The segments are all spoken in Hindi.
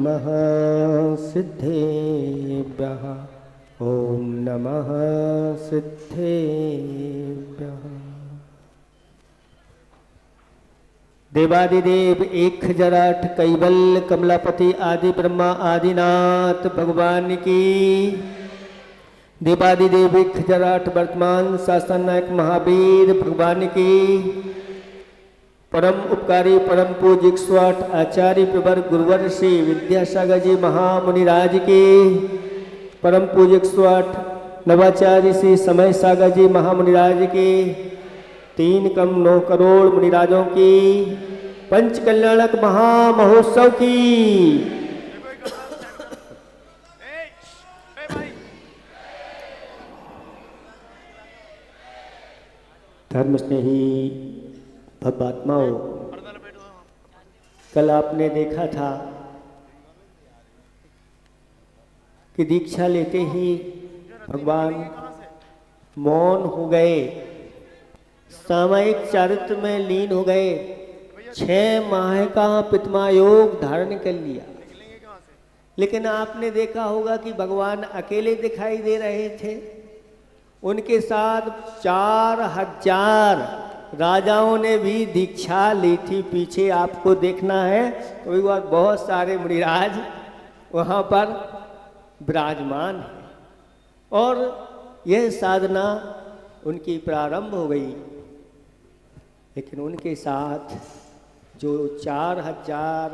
नमः सिद्धेभ्यः। ओम नमः सिद्धेभ्यः। देवादिदेव एक जराठ कैवल्य कमलापति आदि ब्रह्मा आदिनाथ भगवान की। देवादिदेव एक जराठ वर्तमान शासन नायक महावीर भगवान की। परम उपकारी परम पूज्य 108 आचार्य प्रवर गुरुवर श्री विद्यासागर जी महामुनिराज के। परम पूज्य 108 नवाचार्य श्री समय सागर जी महामुनिराज के। 3 कम 9 करोड़ मुनिराजों की पंच कल्याणक महामहोत्सव की। धर्म स्नेही भक्तात्माओं, कल आपने देखा था कि दीक्षा लेते ही भगवान मौन हो गए, सामयिक चारित्र में लीन हो गए, 6 माह का पितमा योग धारण कर लिया। लेकिन आपने देखा होगा कि भगवान अकेले दिखाई दे रहे थे, उनके साथ 4000 राजाओं ने भी दीक्षा ली थी। पीछे आपको देखना है तो बहुत सारे मुनिराज वहाँ पर विराजमान है और यह साधना उनकी प्रारंभ हो गई। लेकिन उनके साथ जो 4000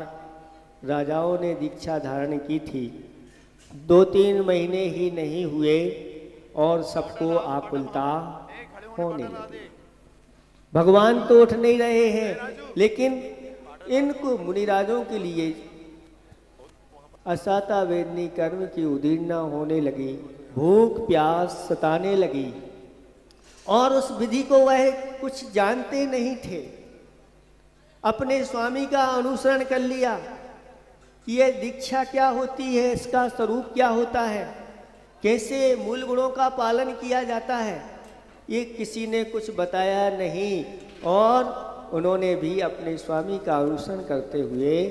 राजाओं ने दीक्षा धारण की थी, 2-3 महीने ही नहीं हुए और सबको आकुलता होने लगी। भगवान तो उठ नहीं रहे हैं, लेकिन इनको मुनिराजों के लिए असाता वेदनी कर्म की उदीर्णा होने लगी, भूख प्यास सताने लगी और उस विधि को वह कुछ जानते नहीं थे। अपने स्वामी का अनुसरण कर लिया कि यह दीक्षा क्या होती है, इसका स्वरूप क्या होता है, कैसे मूल गुणों का पालन किया जाता है, ये किसी ने कुछ बताया नहीं और उन्होंने भी अपने स्वामी का अनुसरण करते हुए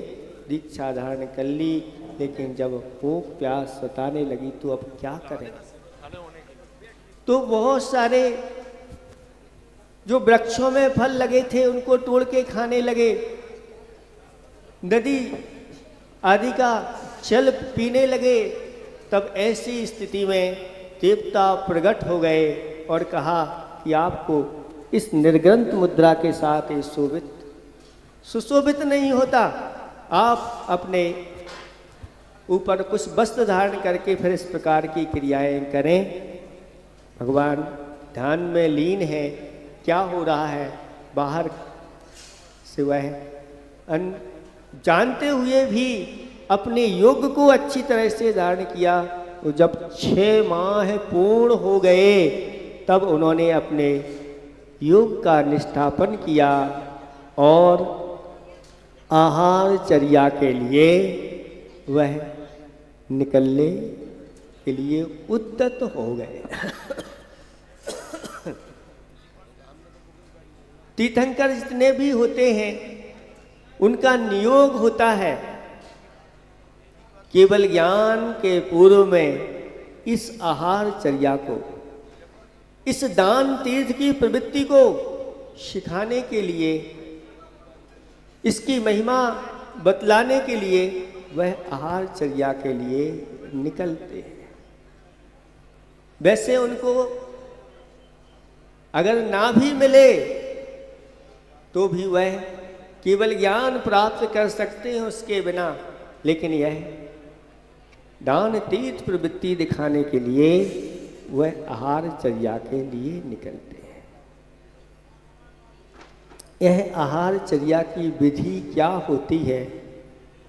दीक्षा धारण कर ली। लेकिन जब भूख प्यास सताने लगी तो अब क्या करें। तो बहुत सारे जो वृक्षों में फल लगे थे उनको तोड़ के खाने लगे, नदी आदि का जल पीने लगे। तब ऐसी स्थिति में देवता प्रकट हो गए और कहा कि आपको इस निर्ग्रंथ मुद्रा के साथ ये सुशोभित नहीं होता, आप अपने ऊपर कुछ वस्त्र धारण करके फिर इस प्रकार की क्रियाएं करें। भगवान ध्यान में लीन है, क्या हो रहा है बाहर से वह जानते हुए भी अपने योग को अच्छी तरह से धारण किया। तो जब 6 माह पूर्ण हो गए तब उन्होंने अपने योग का निष्ठापन किया और आहारचर्या के लिए वह निकलने के लिए उद्यत हो गए। तीर्थंकर जितने भी होते हैं उनका नियोग होता है केवल ज्ञान के पूर्व में इस आहारचर्या को, इस दान तीर्थ की प्रवृत्ति को सिखाने के लिए, इसकी महिमा बतलाने के लिए वह आहारचर्या के लिए निकलते हैं। वैसे उनको अगर ना भी मिले तो भी वह केवल ज्ञान प्राप्त कर सकते हैं उसके बिना। लेकिन यह दान तीर्थ प्रवृत्ति दिखाने के लिए वह आहारचर्या के लिए निकलते हैं। यह आहारचर्या की विधि क्या होती है,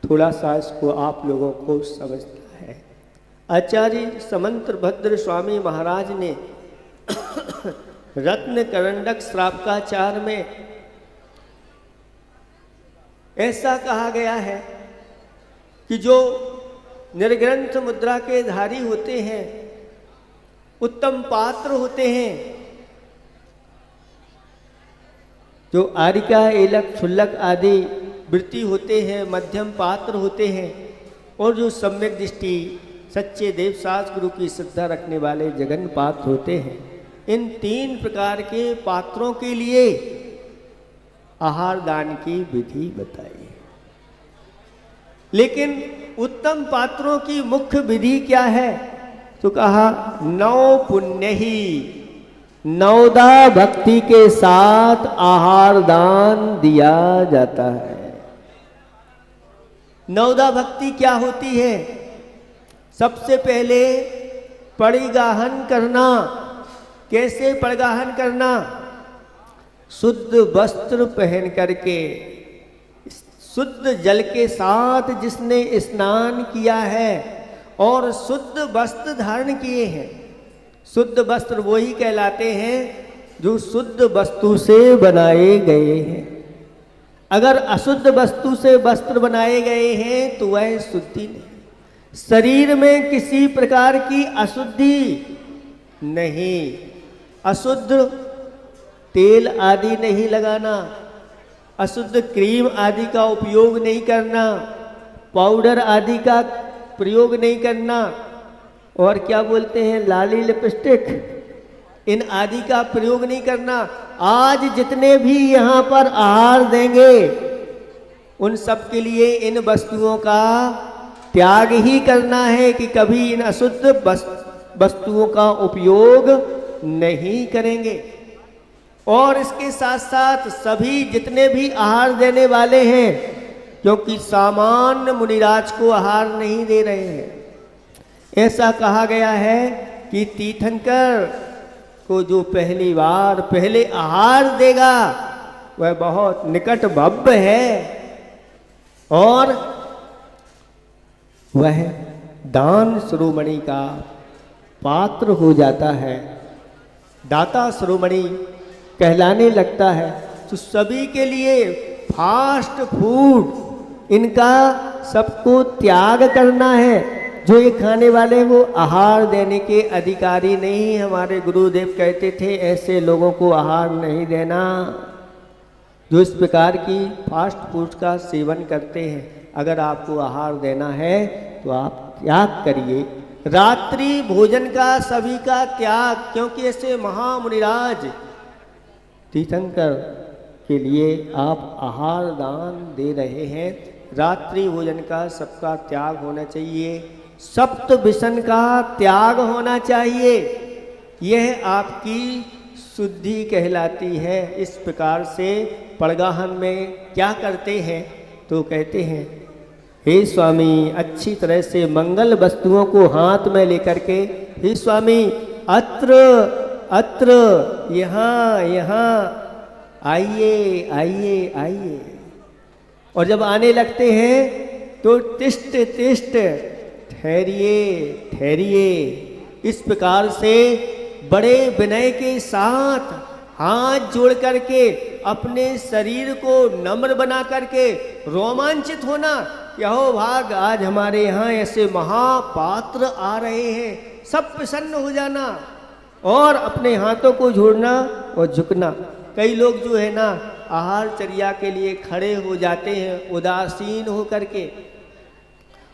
थोड़ा सा इसको आप लोगों को समझना है। आचार्य समंत्र भद्र स्वामी महाराज ने रत्न करंडक श्रावकाचार में ऐसा कहा गया है कि जो निर्ग्रंथ मुद्रा के धारी होते हैं, उत्तम पात्र होते हैं, जो आरिका एलक छुल्लक आदि वृत्ति होते हैं, मध्यम पात्र होते हैं, और जो सम्यक दृष्टि सच्चे देवशास्त्र गुरु की श्रद्धा रखने वाले जगन पात्र होते हैं, इन 3 प्रकार के पात्रों के लिए आहार दान की विधि बताई। लेकिन उत्तम पात्रों की मुख्य विधि क्या है? तो कहा 9 पुण्य ही, 9 भक्ति के साथ आहार दान दिया जाता है। 9 भक्ति क्या होती है? सबसे पहले परिगाहन करना। कैसे परिगाहन करना? शुद्ध वस्त्र पहन करके, शुद्ध जल के साथ जिसने स्नान किया है और शुद्ध वस्त्र धारण किए हैं। शुद्ध वस्त्र वही कहलाते हैं जो शुद्ध वस्तु से बनाए गए हैं। अगर अशुद्ध वस्तु से वस्त्र बनाए गए हैं तो वह शुद्धि नहीं। शरीर में किसी प्रकार की अशुद्धि नहीं। अशुद्ध तेल आदि नहीं लगाना, अशुद्ध क्रीम आदि का उपयोग नहीं करना, पाउडर आदि का प्रयोग नहीं करना, और क्या बोलते हैं लाली लिपस्टिक, इन आदि का प्रयोग नहीं करना। आज जितने भी यहाँ पर आहार देंगे उन सब के लिए इन वस्तुओं का त्याग ही करना है कि कभी इन अशुद्ध वस्तुओं का उपयोग नहीं करेंगे। और इसके साथ साथ सभी जितने भी आहार देने वाले हैं, क्योंकि सामान्य मुनिराज को आहार नहीं दे रहे हैं। ऐसा कहा गया है कि तीर्थंकर को जो पहली बार पहले आहार देगा वह बहुत निकट भव्य है और वह दान शिरोमणि का पात्र हो जाता है, दाता शिरोमणि कहलाने लगता है। तो सभी के लिए फास्ट फूड इनका सबको त्याग करना है। जो ये खाने वाले वो आहार देने के अधिकारी नहीं। हमारे गुरुदेव कहते थे ऐसे लोगों को आहार नहीं देना जो इस प्रकार की फास्ट फूड का सेवन करते हैं। अगर आपको आहार देना है तो आप त्याग करिए। रात्रि भोजन का सभी का त्याग, क्योंकि ऐसे महामुनिराज तीर्थंकर के लिए आप आहार दान दे रहे हैं। रात्रि भोजन का सबका त्याग होना चाहिए, सप्त विषण का त्याग होना चाहिए। यह आपकी शुद्धि कहलाती है। इस प्रकार से परिगाहन में क्या करते हैं तो कहते हैं हे स्वामी, अच्छी तरह से मंगल वस्तुओं को हाथ में लेकर के, हे स्वामी अत्र अत्र, यहाँ यहाँ आइए आइए आइए। और जब आने लगते हैं तो तिष्ठ तिष्ठ, ठहरिए ठहरिए। इस प्रकार से बड़े विनय के साथ हाथ जोड़ करके अपने शरीर को नम्र बना करके रोमांचित होना कि हो भाग, आज हमारे यहाँ ऐसे महापात्र आ रहे हैं। सब प्रसन्न हो जाना और अपने हाथों को जोड़ना और झुकना। कई लोग जो है ना आहार चर्या के लिए खड़े हो जाते हैं उदासीन हो करके,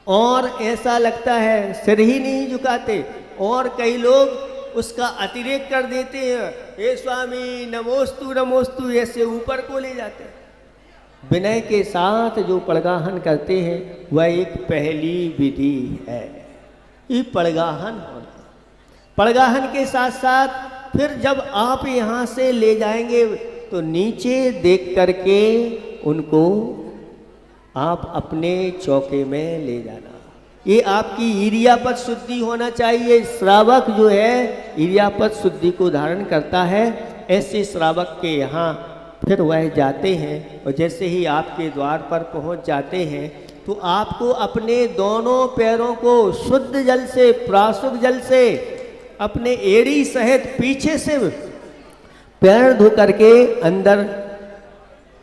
और ऐसा लगता है सिर ही नहीं झुकाते, और कई लोग उसका अतिरेक कर देते हैं, हे स्वामी नमोस्तु नमोस्तु, ऐसे ऊपर को ले जाते हैं। विनय के साथ जो परिगाहन करते हैं वह एक पहली विधि है। ये परिगाहन होना। परिगाहन के साथ साथ फिर जब आप यहाँ से ले जाएंगे तो नीचे देख करके उनको आप अपने चौके में ले जाना। ये आपकी ईर्यापद शुद्धि होना चाहिए। श्रावक जो है ईर्यापद शुद्धि को धारण करता है। ऐसे श्रावक के यहाँ फिर वह जाते हैं, और जैसे ही आपके द्वार पर पहुँच जाते हैं तो आपको अपने दोनों पैरों को शुद्ध जल से, प्राशुद्ध जल से, अपने एड़ी सहित पीछे से पैर धो करके अंदर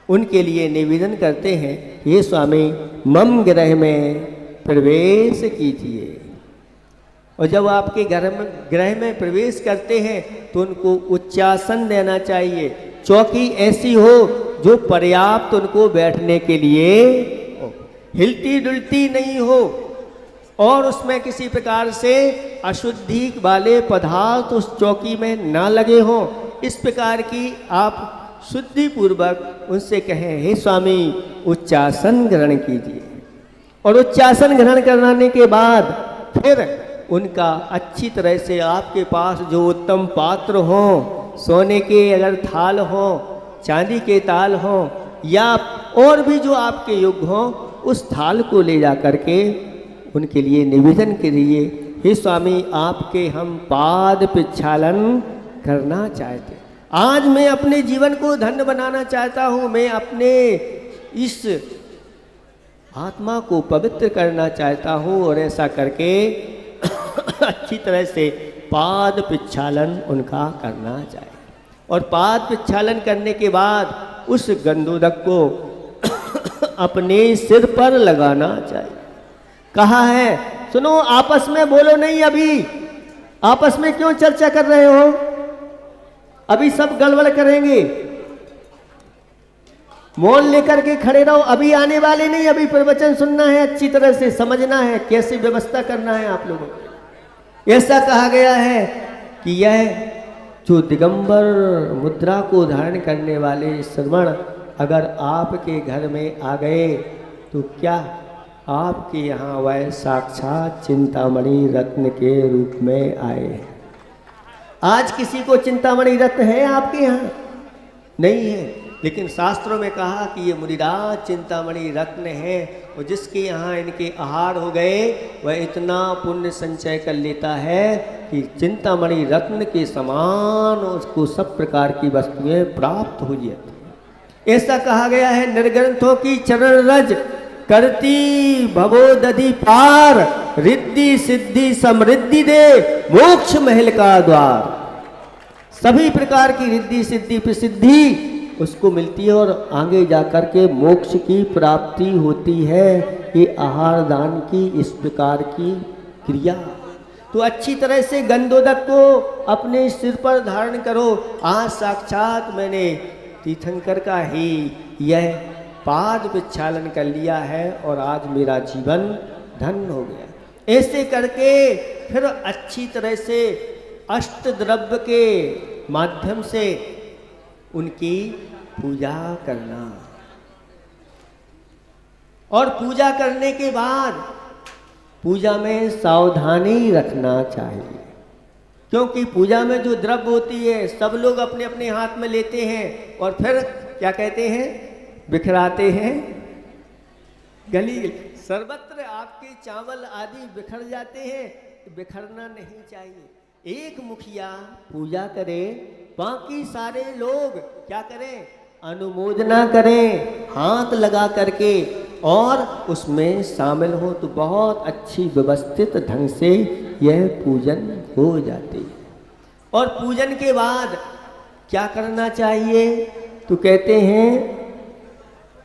उनके लिए निवेदन करते हैं, ये स्वामी मम गृह में प्रवेश कीजिए। और जब आपके गृह में प्रवेश करते हैं तो उनको उच्चासन देना चाहिए। चौकी ऐसी हो जो पर्याप्त उनको बैठने के लिए हो, हिलती डुलती नहीं हो, और उसमें किसी प्रकार से अशुद्धि वाले पदार्थ उस चौकी में ना लगे हों। इस प्रकार की आप शुद्धि पूर्वक उनसे कहें, हे स्वामी उच्चासन ग्रहण कीजिए। और उच्चासन ग्रहण कराने के बाद फिर उनका अच्छी तरह से आपके पास जो उत्तम पात्र हों, सोने के अगर थाल हों, चांदी के ताल हों, या और भी जो आपके योग्य हों, उस थाल को ले जा करके उनके लिए निवेदन करिए, हे स्वामी आपके हम पाद प्रक्षालन करना चाहते। आज मैं अपने जीवन को धन्य बनाना चाहता हूँ, मैं अपने इस आत्मा को पवित्र करना चाहता हूँ। और ऐसा करके अच्छी तरह से पाद प्रक्षालन उनका करना चाहिए। और पाद प्रक्षालन करने के बाद उस गंधोदक को अपने सिर पर लगाना चाहिए। कहा है, सुनो आपस में बोलो नहीं, अभी आपस में क्यों चर्चा कर रहे हो, अभी सब गड़बड़ करेंगे। मौन लेकर के खड़े रहो, अभी आने वाले नहीं, अभी प्रवचन सुनना है, अच्छी तरह से समझना है, कैसे व्यवस्था करना है आप लोगों को। ऐसा कहा गया है कि यह जो दिगंबर मुद्रा को धारण करने वाले श्रवण अगर आपके घर में आ गए तो क्या आपके यहाँ वह साक्षात चिंतामणि रत्न के रूप में आए। आज किसी को चिंतामणि रत्न है आपके यहाँ? नहीं है, लेकिन शास्त्रों में कहा कि ये मुनिराज चिंतामणि रत्न है, और जिसके यहाँ इनके आहार हो गए वह इतना पुण्य संचय कर लेता है कि चिंतामणि रत्न के समान उसको सब प्रकार की वस्तुएं प्राप्त हो जाती हैं। ऐसा कहा गया है, निर्ग्रंथों की चरण रज करती भवोदधि पार, रिद्धि सिद्धि समृद्धि दे मोक्ष महल का द्वार। सभी प्रकार की रिद्धि सिद्धि प्रसिद्धि उसको मिलती है और आगे जाकर के मोक्ष की प्राप्ति होती है। ये आहार दान की इस प्रकार की क्रिया। तो अच्छी तरह से गंधोदक को अपने सिर पर धारण करो। आज साक्षात मैंने तीर्थंकर का ही यह पाद प्रक्षालन कर लिया है और आज मेरा जीवन धन्य हो गया। ऐसे करके फिर अच्छी तरह से अष्ट द्रव्य के माध्यम से उनकी पूजा करना। और पूजा करने के बाद पूजा में सावधानी रखना चाहिए, क्योंकि पूजा में जो द्रव्य होती है सब लोग अपने अपने हाथ में लेते हैं और फिर क्या कहते हैं, बिखराते हैं गली गली। सर्वत्र आपके चावल आदि बिखर जाते हैं, बिखरना नहीं चाहिए। एक मुखिया पूजा करे, बाकी सारे लोग क्या करें, अनुमोदना करें हाथ लगा करके और उसमें शामिल हो, तो बहुत अच्छी व्यवस्थित ढंग से यह पूजन हो जाती है। और पूजन के बाद क्या करना चाहिए, तो कहते हैं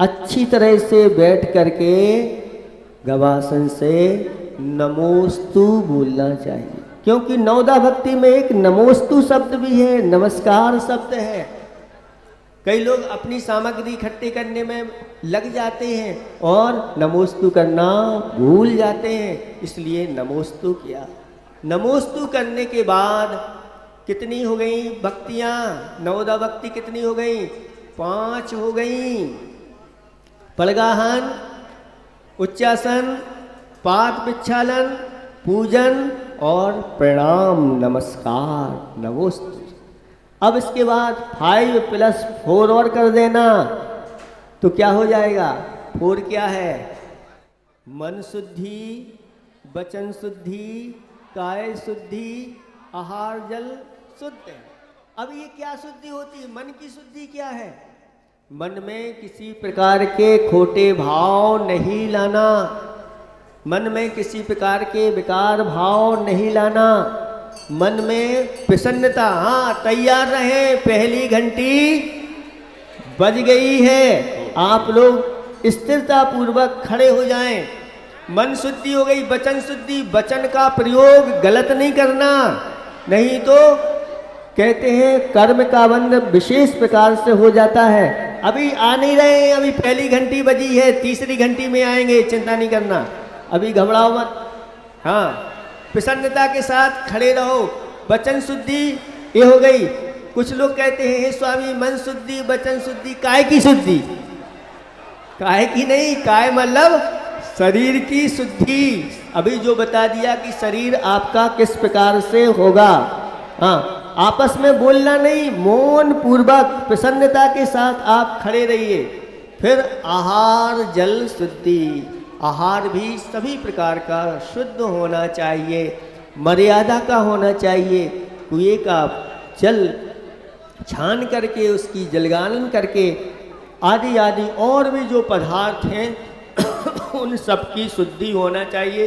अच्छी तरह से बैठ करके गवासन से नमोस्तु बोलना चाहिए, क्योंकि नवदा भक्ति में एक नमोस्तु शब्द भी है, नमस्कार शब्द है। कई लोग अपनी सामग्री इकट्ठी करने में लग जाते हैं और नमोस्तु करना भूल जाते हैं, इसलिए नमोस्तु किया। नमोस्तु करने के बाद कितनी हो गई भक्तियाँ, नवदा भक्ति कितनी हो गई, 5 हो गई। पड़गाहन, उच्चासन, पाद प्रक्षालन, पूजन और प्रणाम नमस्कार नमोस्तु। अब इसके बाद 5+4 और कर देना, तो क्या हो जाएगा। 4 क्या है, मन शुद्धि, वचन शुद्धि, काय शुद्धि, आहार जल शुद्ध। अब ये क्या शुद्धि होती है, मन की शुद्धि क्या है, मन में किसी प्रकार के खोटे भाव नहीं लाना, मन में किसी प्रकार के विकार भाव नहीं लाना, मन में प्रसन्नता। हाँ, तैयार रहें, पहली घंटी बज गई है, आप लोग स्थिरता पूर्वक खड़े हो जाएं। मन शुद्धि हो गई, वचन शुद्धि, वचन का प्रयोग गलत नहीं करना, नहीं तो कहते हैं कर्म का बंध विशेष प्रकार से हो जाता है। अभी आ नहीं रहे, अभी पहली घंटी बजी है, तीसरी घंटी में आएंगे, चिंता नहीं करना, अभी घबराओ मत। हाँ, प्रसन्नता के साथ खड़े रहो। वचन शुद्धि ये हो गई। कुछ लोग कहते हैं हे स्वामी मन शुद्धि वचन शुद्धि, काय की शुद्धि? काय की नहीं, काय मतलब शरीर की शुद्धि। अभी जो बता दिया कि शरीर आपका किस प्रकार से होगा। हाँ, आपस में बोलना नहीं, मौन पूर्वक प्रसन्नता के साथ आप खड़े रहिए। फिर आहार जल शुद्धि, आहार भी सभी प्रकार का शुद्ध होना चाहिए, मर्यादा का होना चाहिए। कुएं का जल छान करके उसकी जलगालन करके आदि आदि और भी जो पदार्थ हैं उन सब की शुद्धि होना चाहिए।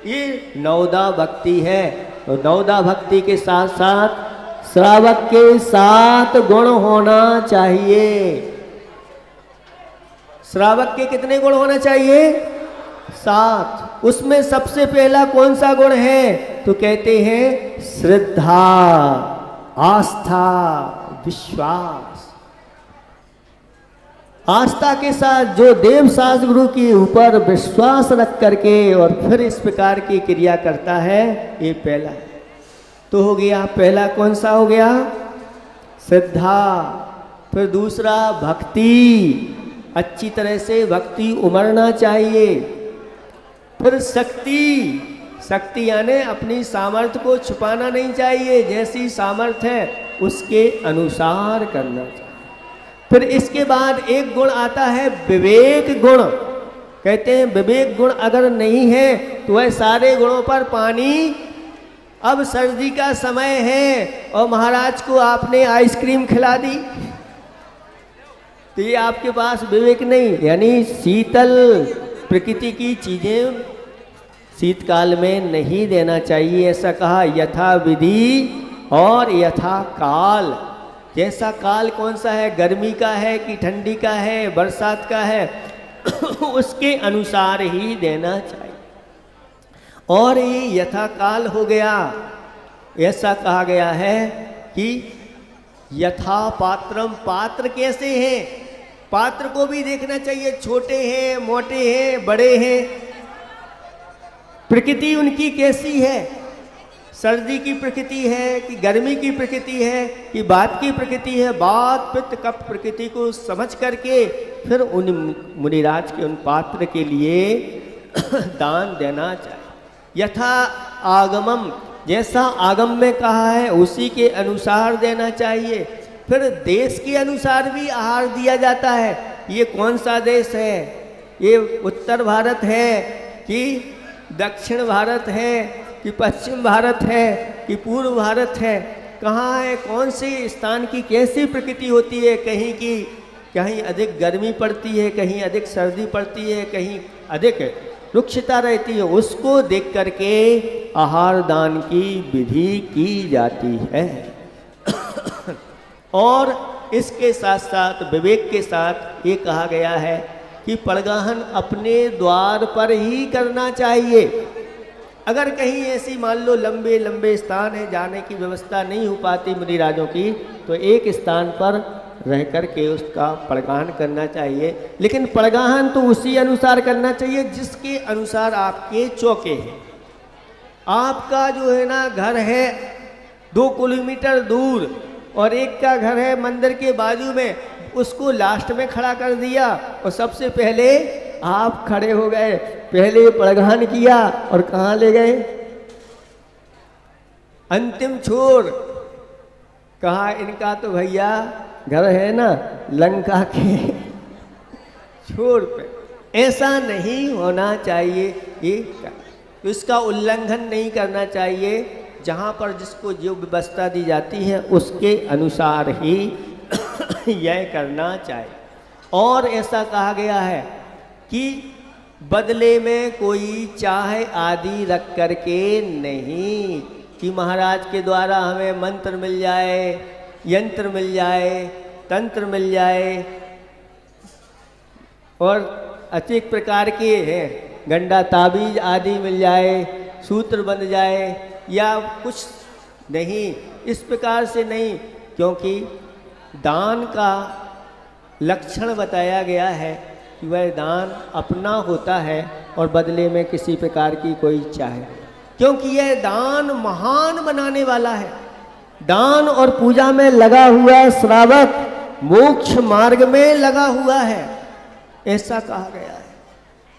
ये नवदा भक्ति है। तो नवदा भक्ति के साथ साथ श्रावक के 7 गुण होना चाहिए। श्रावक के कितने गुण होना चाहिए? 7। उसमें सबसे पहला कौन सा गुण है? तो कहते हैं श्रद्धा, आस्था, विश्वास। आस्था के साथ जो देव शास्त्र गुरु के ऊपर विश्वास रख करके और फिर इस प्रकार की क्रिया करता है, ये पहला है। तो हो गया, पहला कौन सा हो गया? श्रद्धा। फिर दूसरा भक्ति, अच्छी तरह से भक्ति उमड़ना चाहिए। फिर शक्ति, शक्ति यानी अपनी सामर्थ्य को छुपाना नहीं चाहिए, जैसी सामर्थ्य है उसके अनुसार करना चाहिए। फिर इसके बाद एक गुण आता है विवेक गुण। कहते हैं विवेक गुण अगर नहीं है तो वह सारे गुणों पर पानी। अब सर्दी का समय है और महाराज को आपने आइसक्रीम खिला दी, तो ये आपके पास विवेक नहीं। यानी शीतल प्रकृति की चीजें शीतकाल में नहीं देना चाहिए। ऐसा कहा यथा विधि और यथा काल। जैसा काल कौन सा है, गर्मी का है कि ठंडी का है, बरसात का है, उसके अनुसार ही देना चाहिए। और ये यथा काल हो गया। ऐसा कहा गया है कि यथा पात्रम, पात्र कैसे हैं, पात्र को भी देखना चाहिए, छोटे हैं, मोटे हैं, बड़े हैं, प्रकृति उनकी कैसी है, सर्दी की प्रकृति है कि गर्मी की प्रकृति है कि वात की प्रकृति है। वात पित्त कफ प्रकृति को समझ करके फिर उन मुनिराज के उन पात्र के लिए दान देना चाहिए। यथा आगमम, जैसा आगम में कहा है उसी के अनुसार देना चाहिए। फिर देश के अनुसार भी आहार दिया जाता है। ये कौन सा देश है, ये उत्तर भारत है कि दक्षिण भारत है कि पश्चिम भारत है कि पूर्व भारत है, कहाँ है, कौन से स्थान की कैसी प्रकृति होती है। कहीं की कहीं अधिक गर्मी पड़ती है, कहीं अधिक सर्दी पड़ती है, कहीं अधिक रुक्षता रहती है। उसको देख करके आहार दान की विधि की जाती है। और इसके साथ साथ विवेक के साथ ये कहा गया है कि परिवहन अपने द्वार पर ही करना चाहिए। अगर कहीं ऐसी मान लो लंबे लंबे स्थान है, जाने की व्यवस्था नहीं हो पाती मुनिराजों की, तो एक स्थान पर रह कर के उसका परिवहन करना चाहिए। लेकिन परिवहन तो उसी अनुसार करना चाहिए जिसके अनुसार आपके चौके हैं। आपका जो है ना घर है 2 किलोमीटर दूर और एक का घर है मंदिर के बाजू में, उसको लास्ट में खड़ा कर दिया और सबसे पहले आप खड़े हो गए, पहले परिवहन किया और कहाँ ले गए, अंतिम छोर। कहा इनका तो भैया घर है ना लंका के छोर पे। ऐसा नहीं होना चाहिए। ये तो इसका उल्लंघन नहीं करना चाहिए। जहाँ पर जिसको जो व्यवस्था दी जाती है उसके अनुसार ही यह करना चाहिए। और ऐसा कहा गया है कि बदले में कोई चाहे आदि रख करके नहीं, कि महाराज के द्वारा हमें मंत्र मिल जाए, यंत्र मिल जाए, तंत्र मिल जाए और अनेक प्रकार के हैं गंडा ताबीज आदि मिल जाए, सूत्र बन जाए या कुछ नहीं। इस प्रकार से नहीं, क्योंकि दान का लक्षण बताया गया है कि वह दान अपना होता है और बदले में किसी प्रकार की कोई इच्छा है। क्योंकि यह दान महान बनाने वाला है। दान और पूजा में लगा हुआ श्रावक मोक्ष मार्ग में लगा हुआ है, ऐसा कहा गया है।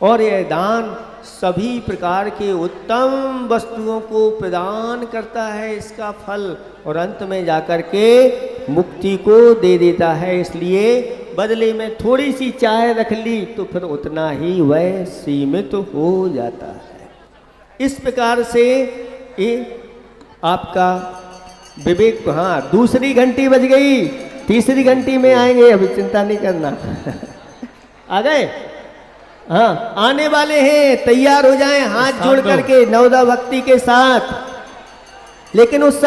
और यह दान सभी प्रकार के उत्तम वस्तुओं को प्रदान करता है, इसका फल, और अंत में जाकर के मुक्ति को दे देता है। इसलिए बदले में थोड़ी सी चाय रख ली तो फिर उतना ही वह सीमित हो जाता है। इस प्रकार से ये आपका विवेक, हाँ दूसरी घंटी बज गई, तीसरी घंटी में आएंगे, अभी चिंता नहीं करना। आ गए? हाँ आने वाले हैं, तैयार हो जाएं हाथ जोड़ करके नवदा भक्ति के साथ। लेकिन उस